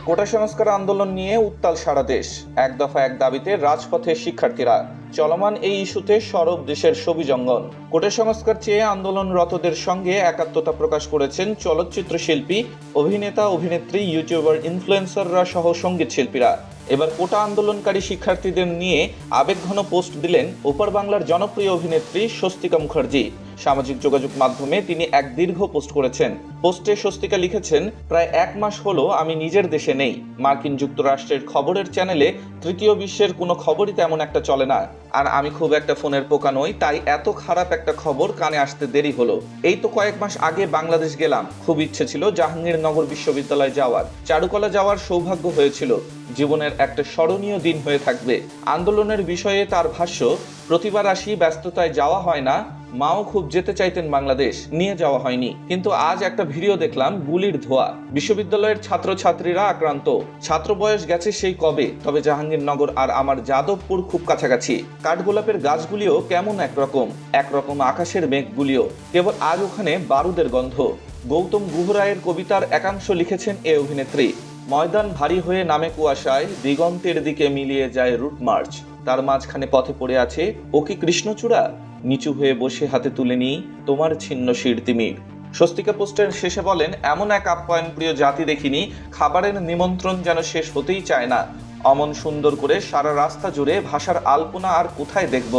কোটা সংস্কার আন্দোলন নিয়ে উত্তাল সারা দেশ। এক দফা এক দাবিতে রাজপথে শিক্ষার্থীরা। চলমান এই ইস্যুতে সরব দেশের ছবিজঙ্গন। কোটা সংস্কার চেয়ে আন্দোলনরতদের সঙ্গে একাত্মতা প্রকাশ করেছেন চলচ্চিত্র শিল্পী, অভিনেতা, অভিনেত্রী, ইউটিউবার, ইনফ্লুয়েন্সাররা সহ সঙ্গীত শিল্পীরা। এবার কোটা আন্দোলনকারী শিক্ষার্থীদের নিয়ে আবেগঘন পোস্ট দিলেন ওপার বাংলার জনপ্রিয় অভিনেত্রী স্বস্তিকা মুখার্জি। সামাজিক যোগাযোগ মাধ্যমে তিনি এক দীর্ঘ পোস্ট করেছেন। পোস্টে স্বস্তিকা লিখেছেন, প্রায় এক মাস হলো আমি নিজের দেশে নেই। মার্কিন যুক্তরাষ্ট্রের খবরের চ্যানেলে তৃতীয় বিশ্বের কোনো খবরই তেমন একটা চলে না। আর আমি খুব একটা ফোনের পোকা নই, তাই এত খারাপ একটা খবর কানে আসতে দেরি হলো। এই তো কয়েক মাস আগে বাংলাদেশ গেলাম। খুব ইচ্ছে ছিল জাহাঙ্গীরনগর বিশ্ববিদ্যালয় যাওয়ার, চারুকলা যাওয়ার সৌভাগ্য হয়েছিল। জীবনের একটা স্মরণীয় দিন হয়ে থাকবে। আন্দোলনের বিষয়ে তার ভাষ্য, প্রতিবার আসি, ব্যস্ততায় যাওয়া হয় না। মাও খুব যেতে চাইতেন বাংলাদেশ, নিয়ে যাওয়া হয়নি। কিন্তু আজ একটা ভিডিও দেখলাম, গুলির ধোঁয়া। বিশ্ববিদ্যালয়ের ছাত্রছাত্রীরা আক্রান্ত। ছাত্র বয়স গেছে সেই কবে, তবে জাহাঙ্গীরনগর আর আমার যাদবপুর খুব কাছাকাছি। কাঠগোলাপের গাছগুলিও কেমন একরকম আকাশের মেঘগুলিও। কেবল আজ ওখানে বারুদের গন্ধ। গৌতম গুহরায়ের কবিতার একাংশ লিখেছেন এ অভিনেত্রী। ময়দান ভারী হয়ে নামে কুয়াশায়, দিগন্তের দিকে মিলিয়ে যায় রুট মার্চ। তার মাঝখানে পথে পড়ে আছে ও কি কৃষ্ণচূড়া। নিচু হয়ে বসে হাতে তুলে নিই তোমার ছিন্ন শির তিমির। স্বস্তিকা পোস্টের শেষে বলেন, এমন এক আপ্যায়ন প্রিয় জাতি দেখিনি। খাবারের নিমন্ত্রণ যেন শেষ হতেই চায় না। অমন সুন্দর করে সারা রাস্তা জুড়ে ভাষার আলপনা আর কোথায় দেখব।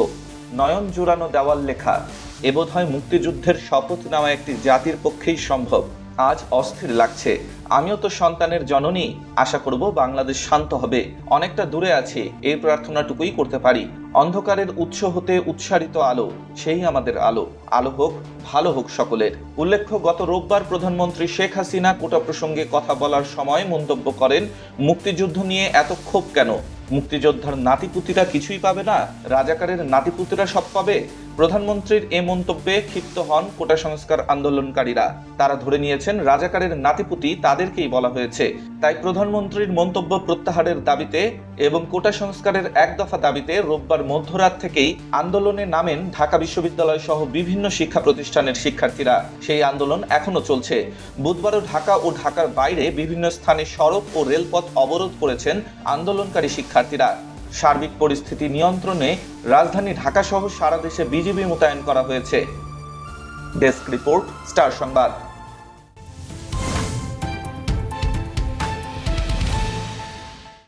নয়ন জুড়ানো দেওয়াল লেখা। এ বোধ হয় মুক্তিযুদ্ধের শপথ নেওয়া একটি জাতির পক্ষেই সম্ভব। আজ অস্থির লাগছে। আমিও তো সন্তানের জননী। আশা করব বাংলাদেশ শান্ত হবে। অনেকটা দূরে আছি, এই প্রার্থনাটুকুই করতে পারি। অন্ধকারের উৎস হতে উৎসারিত আলো, সেই আমাদের আলো। আলো হোক, ভালো হোক সকলের। উল্লেখ্য, গত রোববার প্রধানমন্ত্রী শেখ হাসিনা কোটা প্রসঙ্গে কথা বলার সময় মন্তব্য করেন, মুক্তিযুদ্ধ নিয়ে এত ক্ষোভ কেন? মুক্তিযোদ্ধার নাতিপুতিরা কিছুই পাবে না? রাজাকারের নাতিপুতিরা সব পাবে? প্রধানমন্ত্রীর এ মন্তব্যে ক্ষিপ্ত হন কোটা সংস্কার আন্দোলনকারীরা। তারা ধরে নিয়েছেন রাজাকারের নাতিপুতি তাদেরকেই বলা হয়েছে। তাই প্রধানমন্ত্রীর মন্তব্য প্রত্যাহারের দাবিতে এবং কোটা সংস্কারের এক দফা দাবিতে রোববার মধ্যরাত থেকেই আন্দোলনে নামেন ঢাকা বিশ্ববিদ্যালয় সহ বিভিন্ন শিক্ষা প্রতিষ্ঠানের শিক্ষার্থীরা। সেই আন্দোলন এখনো চলছে। বুধবারও ঢাকা ও ঢাকার বাইরে বিভিন্ন স্থানে সড়ক ও রেলপথ অবরোধ করেছেন আন্দোলনকারী শিক্ষার্থীরা। সার্বিক পরিস্থিতি নিয়ন্ত্রণে রাজধানী ঢাকা সহ সারা দেশে বিজিবি মোতায়েন করা হয়েছে। ডেস্ক রিপোর্ট, স্টার সংবাদ।